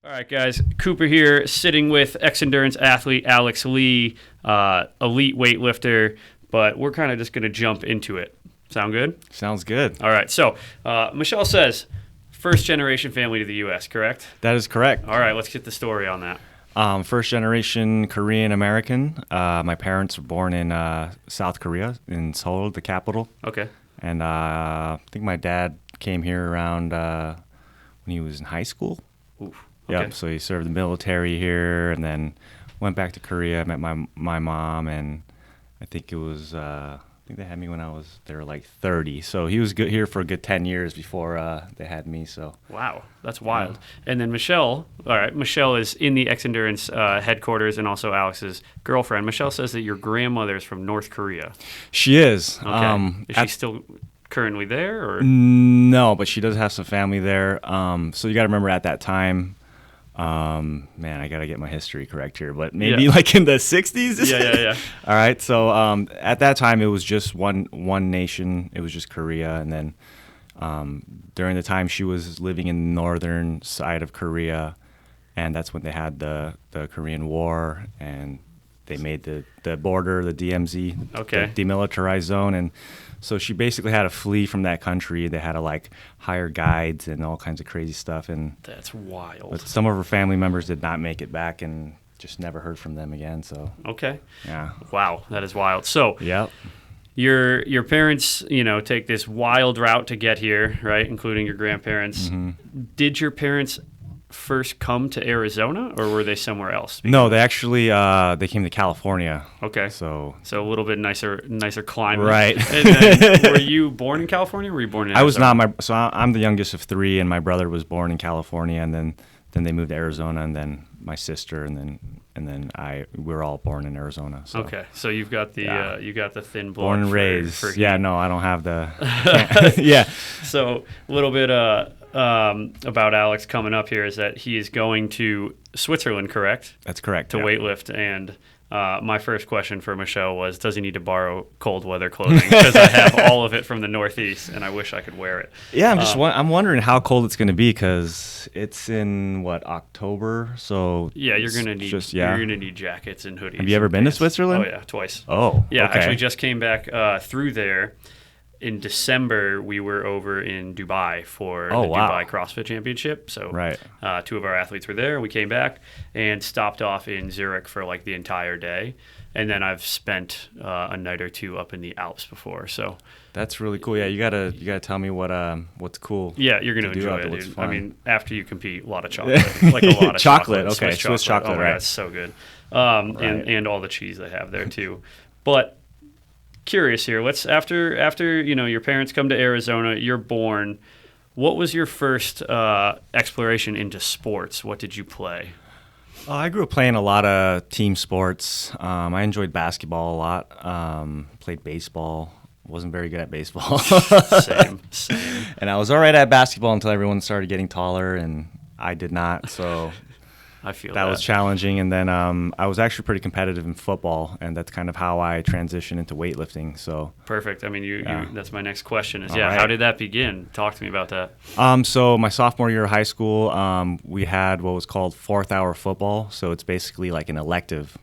All right, guys. Cooper here, sitting with ex-endurance athlete Alex Lee, elite weightlifter, but we're kind of just going to jump into it. Sound good? Sounds good. All right. So, Michelle says, first-generation family to the U.S., correct? That is correct. All right. Let's get the story on that. First generation Korean American. My parents were born in South Korea, in Seoul, the capital. Okay. And I think my dad came here around when he was in high school. Oof. Yeah, Okay. so he served the military here, and then went back to Korea. Met my mom, and I think it was I think they had me when I was there like 30. So he was good here for a good 10 years before they had me. So Wow, that's wild. And then Michelle, all right, Michelle is in the Xendurance headquarters and also Alex's girlfriend. Michelle says that your grandmother is from North Korea. she is. Okay. Is she still currently there, or? No, but she does have some family there. So you got to remember at that time. Man, I gotta get my history correct here, but maybe like in the 60s. Yeah. All right. So at that time, it was just one nation. It was just Korea, and then during the time she was living in the northern side of Korea, and that's when they had the Korean War, and they made the border, the DMZ, Okay. the demilitarized zone, and so she basically had to flee from that country. They had to like hire guides and all kinds of crazy stuff, and That's wild. but some of her family members did not make it back and just never heard from them again. So Okay. yeah, Wow, that is wild. So yep. your parents, take this wild route to get here, right? Including your grandparents. Mm-hmm. Did your parents first come to Arizona, or were they somewhere else? No, they actually they came to California. Okay. So So a little bit nicer climate. Right. And then, were you born in California, or were you born in I Arizona? was not. I'm the youngest of three, and my brother was born in California, and then they moved to Arizona, and then my sister, and then we were all born in Arizona. So. Okay, so you've got the you got the thin blood. Born and for- raised. for Yeah, heat. no, I don't have the. Yeah. So a little bit about Alex coming up here is that he is going to Switzerland, correct? That's correct. To yeah. weightlift. And my first question for Michelle was, does he need to borrow cold weather clothing? Because I have all of it from the Northeast, and I wish I could wear it. Yeah, I'm wondering how cold it's going to be because it's in October. So Yeah, you're gonna need yeah. you're gonna need jackets and hoodies. Have you ever and been to pants. Switzerland? Oh yeah, twice. Oh, Yeah, okay. actually just came back through there. In December, we were over in Dubai for Oh, the wow. Dubai CrossFit Championship. So Right. two of our athletes were there. We came back and stopped off in Zurich for like the entire day. And then I've spent a night or two up in the Alps before. So That's really cool. Yeah, you gotta tell me what's cool. yeah, you're gonna To do enjoy out it, there. What's dude. fun? I mean, after you compete, a lot of chocolate, like a lot of Chocolate, okay, Swiss chocolate, Oh my right. God, it's so good. Right. And all the cheese they have there too. But curious here. Let's after your parents come to Arizona, you're born. What was your first exploration into sports? What did you play? I grew up playing a lot of team sports. I enjoyed basketball a lot. Played baseball. Wasn't very good at baseball. Same. And I was all right at basketball until everyone started getting taller, and I did not. So I feel that was challenging. And then I was actually pretty competitive in football, and that's kind of how I transitioned into weightlifting. So perfect. I mean, you that's my next question is, All right. how did that begin? Talk to me about that. So my sophomore year of high school, we had what was called fourth hour football. So it's basically like an elective.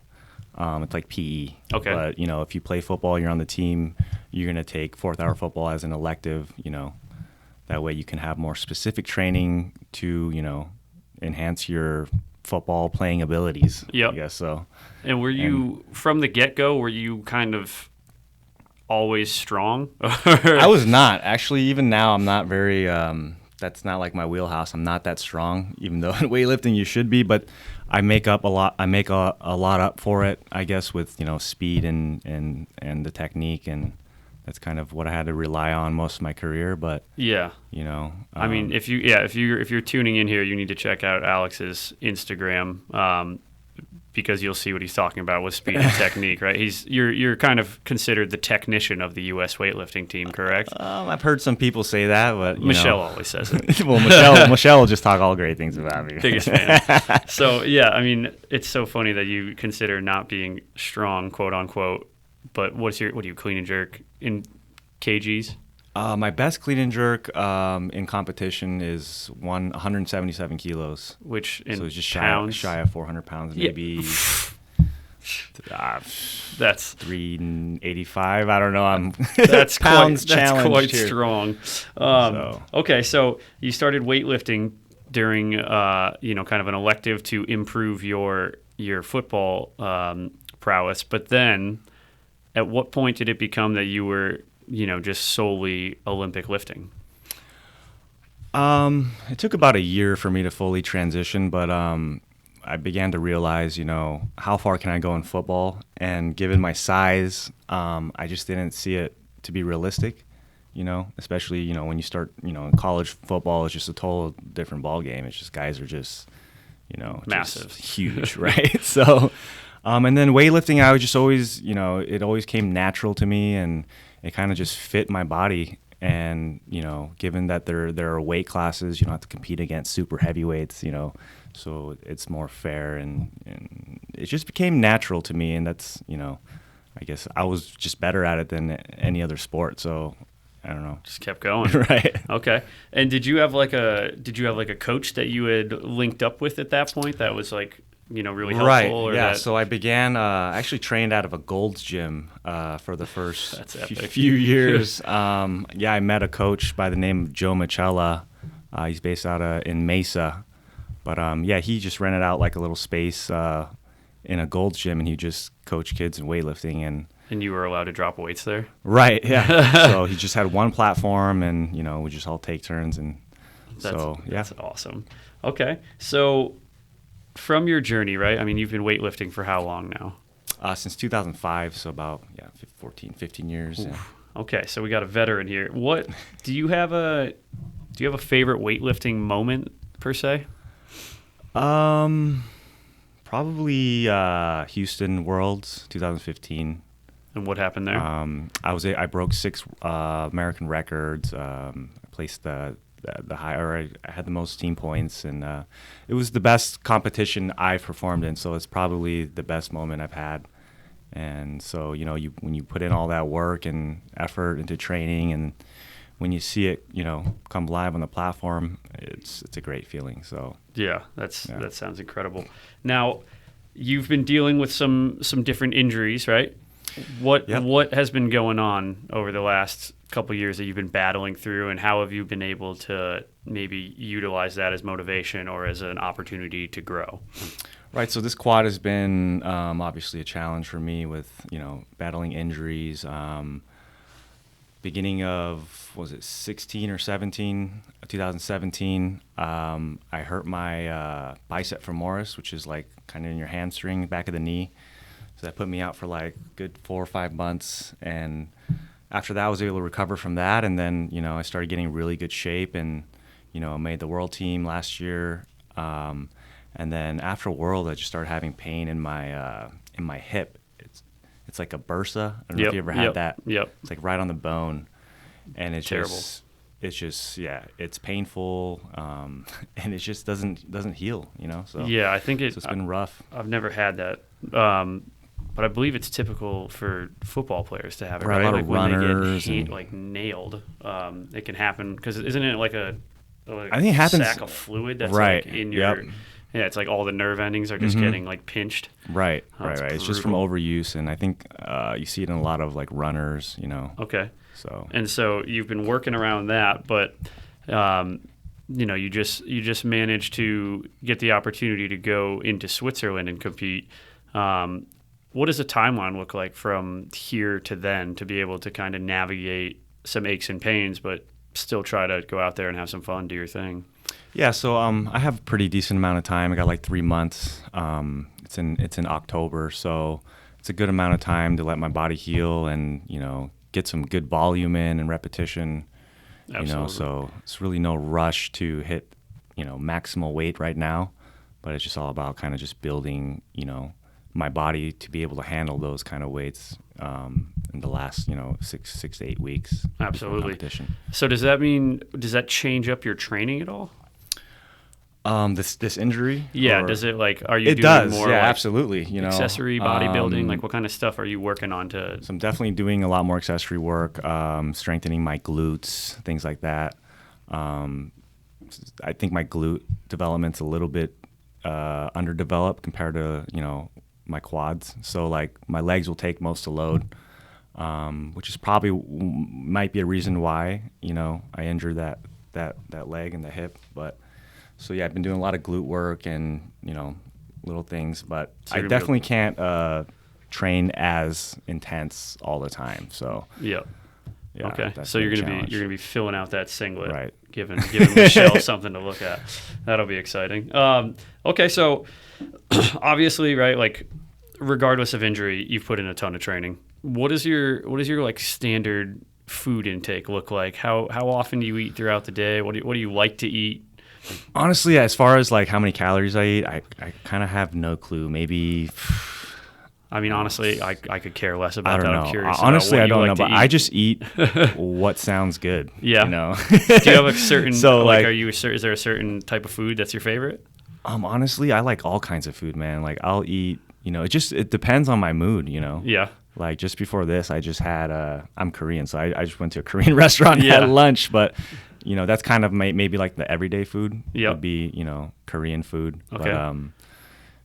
It's like PE. Okay. But, if you play football, you're on the team, you're going to take fourth hour football as an elective, That way you can have more specific training to, enhance your football playing abilities. Yep. I guess so. And were you, from the get-go, were you kind of always strong? I was not. Actually, even now, I'm not very that's not like my wheelhouse. I'm not that strong, even though in weightlifting you should be, but I make up a lot. I make a lot up for it, I guess, with speed and the technique, and that's kind of what I had to rely on most of my career. But Yeah. I mean, if you're tuning in here, you need to check out Alex's Instagram because you'll see what he's talking about with speed and technique, right? You're kind of considered the technician of the U.S. weightlifting team, correct? I've heard some people say that, but Michelle always says it. well, Michelle will just talk all great things about me. Biggest fan. So yeah, I mean, it's so funny that you consider not being strong, quote unquote. But what do you clean and jerk in kgs? My best clean and jerk in competition is 177 kilos. Which in so it's just pounds? shy of 400 pounds, maybe. That's 385. I don't know. I'm that's pounds quite, that's challenged quite here. strong. Okay, so you started weightlifting during kind of an elective to improve your football prowess, but then at what point did it become that you were just solely Olympic lifting? It took about a year for me to fully transition, but I began to realize, how far can I go in football? And given my size, I just didn't see it to be realistic, especially, when you start, in college football is just a total different ball game. It's just guys are just, massive, just huge, right? So, and then weightlifting, I was just always, it always came natural to me, and it kind of just fit my body. And, given that there are weight classes, you don't have to compete against super heavyweights, so it's more fair, and it just became natural to me. And that's, I guess I was just better at it than any other sport. So I don't know. Just kept going. Right. Okay. And did you have like a coach that you had linked up with at that point that was like, really helpful? Right. Or yeah. that... So I began, actually trained out of a Gold's Gym for the first That's few years. I met a coach by the name of Joe Michella. He's based out in Mesa. But he just rented out like a little space in a Gold's Gym, and he just coached kids in weightlifting. And you were allowed to drop weights there? Right, yeah. So he just had one platform, and, we just all take turns. And That's awesome. Okay. So from your journey, right? I mean, you've been weightlifting for how long now? Since 2005, so about 15 years. Yeah. Okay, so we got a veteran here. What do you have a favorite weightlifting moment per se? Probably Houston Worlds 2015. And what happened there? I broke 6 American records. I placed the higher. I had the most team points, and it was the best competition I've performed in. So it's probably the best moment I've had. And so when you put in all that work and effort into training, and when you see it, come live on the platform, it's a great feeling. So that sounds incredible. Now, you've been dealing with some different injuries, right? What has been going on over the last couple of years that you've been battling through, and how have you been able to maybe utilize that as motivation or as an opportunity to grow? Right. So this quad has been obviously a challenge for me with battling injuries. Beginning of 16 or 17, 2017, I hurt my bicep femoris, which is like kind of in your hamstring, back of the knee. So that put me out for like good 4 or 5 months, and after that I was able to recover from that, and then I started getting really good shape, and made the world team last year, and then after World I just started having pain in my hip. It's like a bursa. I don't know if you ever had that. Yep. It's like right on the bone, and it's terrible. It's painful, and it just doesn't heal. So I think it's been rough. I've never had that, but I believe it's typical for football players to have it. Right, Right, a lot like of when runners they get like nailed, it can happen because isn't it like a I think it happens, sack of fluid that's right. like in your. Yep. Yeah, it's like all the nerve endings are just getting like pinched. Right. It's It's just from overuse, and I think you see it in a lot of like runners. Okay. So you've been working around that, but you just managed to get the opportunity to go into Switzerland and compete. What does a timeline look like from here to then to be able to kind of navigate some aches and pains, but still try to go out there and have some fun, do your thing? Yeah, so I have a pretty decent amount of time. I got like 3 months. It's in October, so it's a good amount of time to let my body heal and get some good volume in and repetition. Absolutely. So it's really no rush to hit maximal weight right now, but it's just all about kind of just building my body to be able to handle those kind of weights in the last 6 to 8 weeks. Absolutely. Competition. So does that change up your training at all? This injury? Yeah. Or- Does it like, are you It doing does. more Yeah, like absolutely. accessory bodybuilding? Like what kind of stuff are you working on to? So I'm definitely doing a lot more accessory work, strengthening my glutes, things like that. I think my glute development's a little bit underdeveloped compared to my quads. So like my legs will take most of the load, which is probably might be a reason why I injured that leg and the hip. But so yeah, I've been doing a lot of glute work and little things, but So I you're definitely can't train as intense all the time. So Yeah. yeah, Okay. that's So been you're a gonna challenge. be filling out that singlet, Right. giving Michelle something to look at. That'll be exciting. Okay. So obviously, right, like regardless of injury, you've put in a ton of training. What is your like standard food intake look like? How often do you eat throughout the day? What do you like to eat? Honestly, as far as like how many calories I eat, I kind of have no clue. Maybe I mean, honestly, I could care less I about don't that. know. I'm curious. Honestly, I about what don't know, you like but to I eat. just eat what sounds good. Yeah. Do Do you have a certain? So, like, like- are you? Is there a certain type of food that's your favorite? Honestly, I like all kinds of food, man. Like I'll eat. It depends on my mood. Yeah. Like just before this, I just had I'm Korean, so I just went to a Korean restaurant and Yeah. had lunch. But that's kind of maybe like the everyday food. Yep. Would be Korean food. Okay. But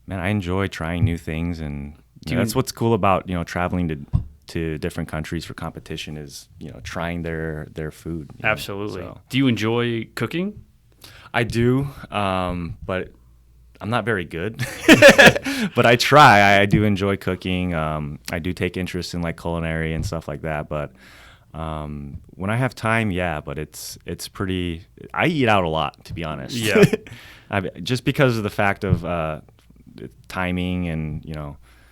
man, I enjoy trying new things, and Do you- that's what's cool about traveling to different countries for competition is trying their food. Absolutely. So, Do you enjoy cooking? I do, but I'm not very good. But I try. I do enjoy cooking. I do take interest in like culinary and stuff like that. But when I have time, yeah. But it's pretty. I eat out a lot, to be honest. Yeah. Just because of the fact of timing and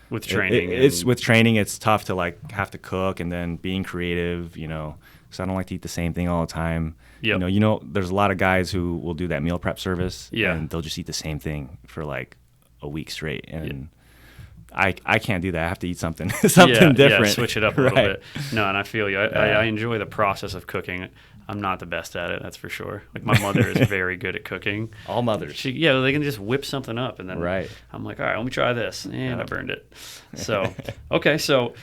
With training, it's and- with training. It's tough to like have to cook and then being creative. So I don't like to eat the same thing all the time. Yep. There's a lot of guys who will do that meal prep service. Yeah. And they'll just eat the same thing for like a week straight. And I can't do that. I have to eat something different. Yeah, switch it up a little Right. bit. No, and I feel you. I enjoy the process of cooking. I'm not the best at it, that's for sure. Like my mother is very good at cooking. All mothers. They can just whip something up, and then Right. I'm like, all right, let me try this, and I burned it. So, okay, so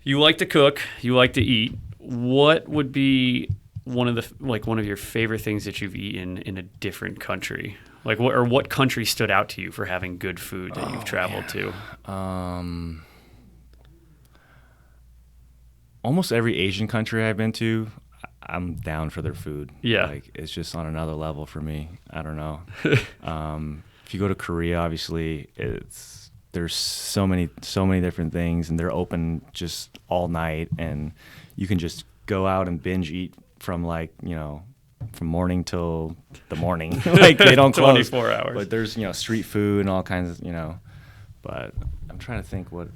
you like to cook, you like to eat. What would be one of your favorite things that you've eaten in a different country? Like what country stood out to you for having good food that you've traveled to? Almost every Asian country I've been to, I'm down for their food. Yeah. Like it's just on another level for me. I don't know. If you go to Korea, obviously there's so many different things, and they're open just all night, and you can just go out and binge eat from from morning till the morning. Like they don't close. 24 hours. But there's street food and all kinds of But I'm trying to think where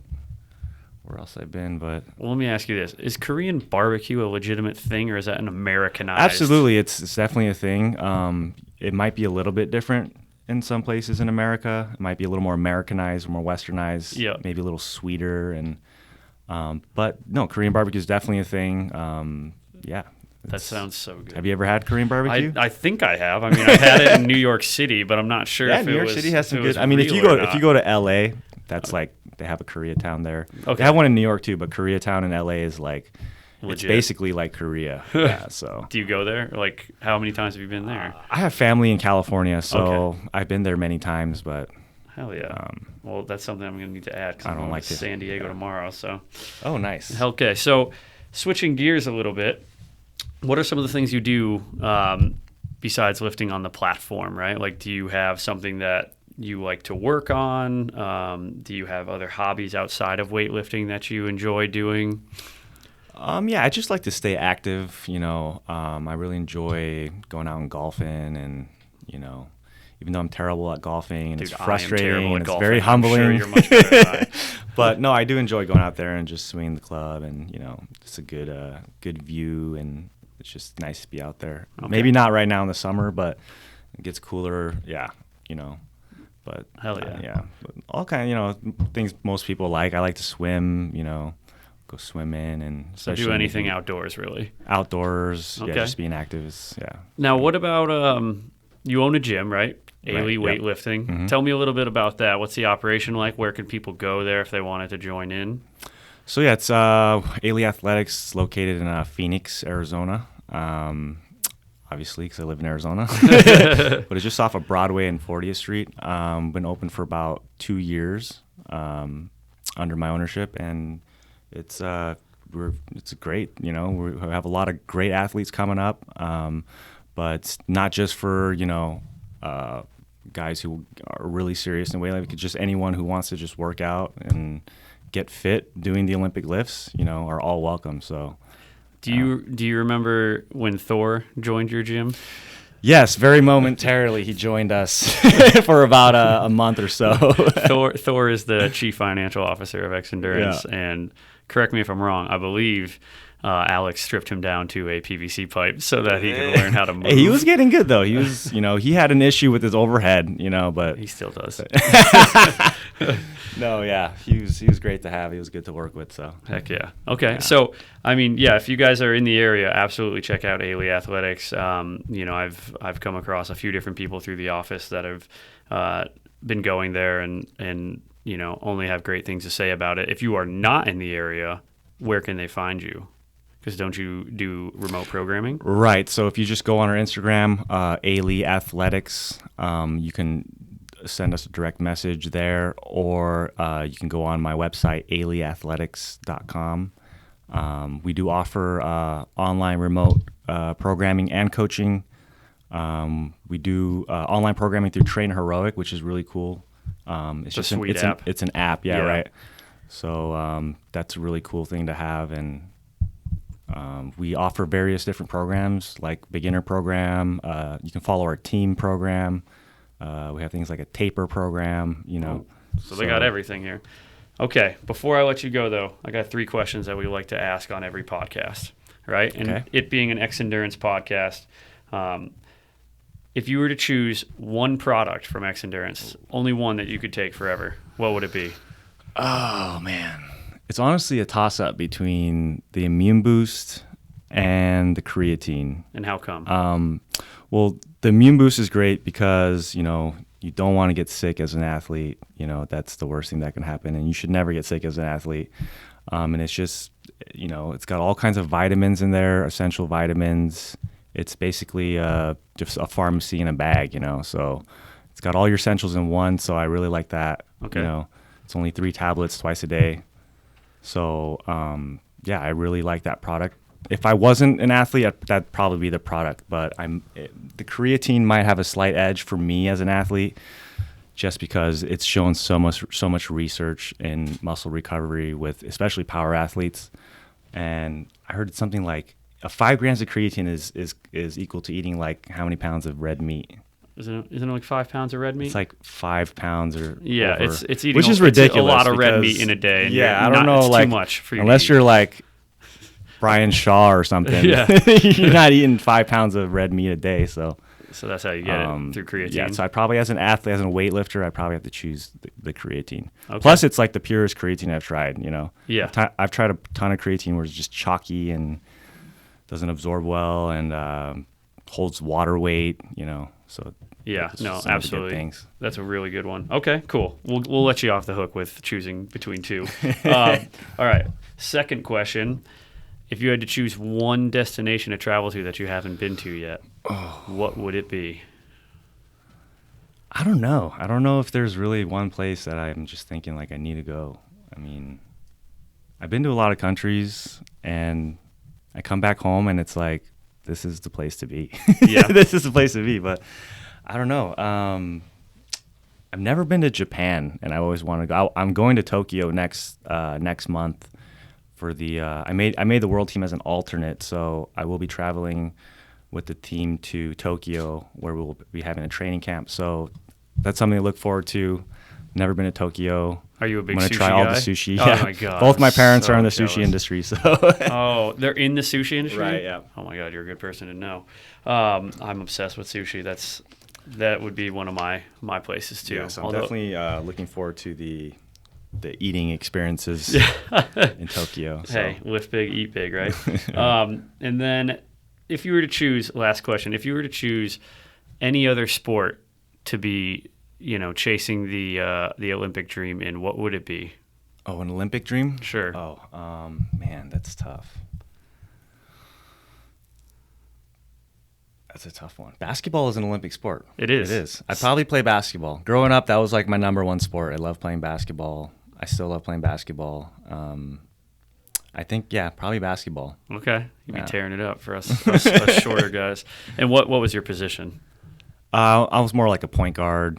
else I've been, but Well, let me ask you this. Is Korean barbecue a legitimate thing, or is that an Americanized? absolutely, it's definitely a thing. It might be a little bit different in some places in America. It might be a little more Americanized, more westernized, Yeah. maybe a little sweeter. And but no, Korean barbecue is definitely a thing. Yeah. That sounds so good. Have you ever had Korean barbecue? I think I have. I mean, I had it in New York City, but I'm not sure Yeah, if New it York was. City has some if it was good. I mean, if you real or go not. to LA, that's like they have a Koreatown there. Okay. They have one in New York too, but Koreatown in LA is like it's Legit. basically like Korea. Yeah, so Do you go there? Like, how many times have you been there? I have family in California, so Okay. I've been there many times, but Hell yeah. Well, that's something I'm going to need to add because I I'm don't going like to to- San Diego tomorrow. So, oh, nice. okay. So, switching gears a little bit, what are some of the things you do besides lifting on the platform, right? Like, do you have something that you like to work on? Do you have other hobbies outside of weightlifting that you enjoy doing? Yeah, I just like to stay active. I really enjoy going out and golfing, and even though I'm terrible at golfing and Dude, it's I am frustrating terrible at and it's golfing. very I'm humbling. sure you're much better than I. But no, I do enjoy going out there and just swinging the club, and it's a good view, and it's just nice to be out there. Okay. Maybe not right now in the summer, but it gets cooler. Yeah, But Hell yeah. yeah. But all kind things most people like. I like to swim. Go swimming and So especially do anything outdoors, really. outdoors. Okay. Yeah, just being active is Now, what about you own a gym, right? Ailey Right, Weightlifting. Mm-hmm. Tell me a little bit about that. What's the operation like? Where can people go there if they wanted to join in? So yeah, it's Ailey Athletics, located in Phoenix, Arizona. Obviously, because I live in Arizona, but it's just off of Broadway and 40th Street. Been open for about 2 years under my ownership, and it's great. You know, we have a lot of great athletes coming up, but not just for guys who are really serious in weightlifting. Just anyone who wants to just work out and get fit doing the Olympic lifts, are all welcome. So. Do you remember when Thor joined your gym? Yes, very momentarily he joined us for about a month or so. Thor is the chief financial officer of Xendurance, and correct me if I'm wrong, I believe Alex stripped him down to a PVC pipe so that he could learn how to move. He was getting good though. He was, he had an issue with his overhead, but he still does. No, yeah, he was great to have. He was good to work with. So heck yeah. Okay, so I mean, yeah, if you guys are in the area, absolutely check out Ailey Athletics. I've come across a few different people through the office that have been going there and only have great things to say about it. If you are not in the area, where can they find you? Because don't you do remote programming? Right. So if you just go on our Instagram, Ailey Athletics, you can send us a direct message there, or you can go on my website, aileyathletics.com. We do offer online remote programming and coaching. We do online programming through Train Heroic, which is really cool. It's a sweet app. It's an app, yeah, right. So that's a really cool thing to have, and we offer various different programs, like beginner program. You can follow our team program. We have things like a taper program, So they got everything here. Okay, before I let you go, though, I got 3 questions that we like to ask on every podcast, right? And it being an Xendurance podcast, if you were to choose one product from Xendurance, only one that you could take forever, what would it be? Oh, man. It's honestly a toss-up between the Immune Boost and the Creatine. And how come? Well, the Immune Boost is great because, you don't want to get sick as an athlete. That's the worst thing that can happen, and you should never get sick as an athlete. And it's just, it's got all kinds of vitamins in there, essential vitamins. It's basically just a pharmacy in a bag, so it's got all your essentials in one, so I really like that. Okay. It's only 3 tablets twice a day. So, I really like that product. If I wasn't an athlete, that'd probably be the product. But the creatine might have a slight edge for me as an athlete, just because it's shown so much research in muscle recovery with especially power athletes. And I heard something like 5 grams of creatine is equal to eating like how many pounds of red meat? Isn't it like 5 pounds of red meat? It's like 5 pounds or yeah, over, it's eating, which is ridiculous. A lot of red meat in a day. And I don't know, it's like, too much for you. Unless you're like Brian Shaw or something. Yeah. You're not eating 5 pounds of red meat a day. So that's how you get it, through creatine. Yeah, so I probably, as an athlete, as a weightlifter, I probably have to choose the creatine. Okay. Plus, it's like the purest creatine I've tried. Yeah. I've tried a ton of creatine where it's just chalky and doesn't absorb well and holds water weight. So yeah, no, some of the good absolutely. things. That's a really good one. Okay, cool. We'll let you off the hook with choosing between 2. All right. Second question: if you had to choose one destination to travel to that you haven't been to yet, what would it be? I don't know. I don't know if there's really one place that I'm just thinking like I need to go. I mean, I've been to a lot of countries, and I come back home and it's like, this is the place to be. Yeah. This is the place to be. But I don't know. I've never been to Japan, and I always want to go. I'm going to Tokyo next month for the. I made the world team as an alternate, so I will be traveling with the team to Tokyo, where we'll be having a training camp. So that's something to look forward to. Never been to Tokyo. Are you a big I'm sushi gonna try guy? all the sushi. Oh Yeah. my god! Both my parents So are in the jealous. sushi industry, so. Oh, they're in the sushi industry? Right, yeah. Oh my god, you're a good person to know. I'm obsessed with sushi. That would be one of my places too. Yeah, so I'm definitely looking forward to the eating experiences in Tokyo. So. Hey, lift big, eat big, right? And then if you were to choose, last question, if you were to choose any other sport to be, chasing the Olympic dream in, what would it be? Oh, an Olympic dream? Sure. Oh, man, that's tough. That's a tough one. Basketball is an Olympic sport. It is. It is. I'd probably play basketball. Growing up, that was like my number one sport. I love playing basketball. I still love playing basketball. I think, probably basketball. Okay. You'd be tearing it up for us shorter guys. And what was your position? I was more like a point guard,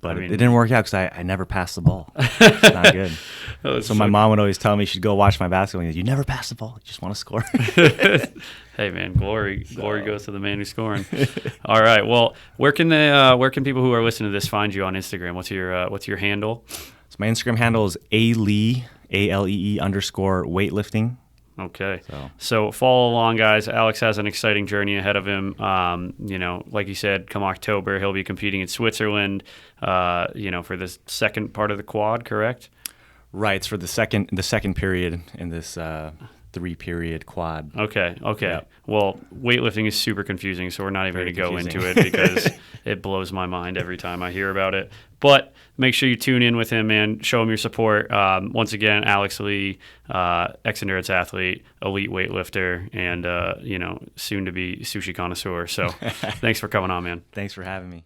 but it didn't work out because I never passed the ball. It's not good. So my mom would always tell me she'd go watch my basketball. And you never pass the ball. You just want to score. Hey man, glory goes to the man who's scoring. All right. Well, where can people who are listening to this find you on Instagram? What's your handle? So my Instagram handle is ALEE _weightlifting. Okay. So follow along, guys. Alex has an exciting journey ahead of him. Like you said, come October, he'll be competing in Switzerland, for the second part of the quad, correct? Right. It's for the second period in this 3-period quad. Okay. Yeah. Well, weightlifting is super confusing, so we're not even going to go into it because it blows my mind every time I hear about it. But make sure you tune in with him, man. Show him your support. Once again, Alex Lee, ex-endurance athlete, elite weightlifter, and soon to be sushi connoisseur. So thanks for coming on, man. Thanks for having me.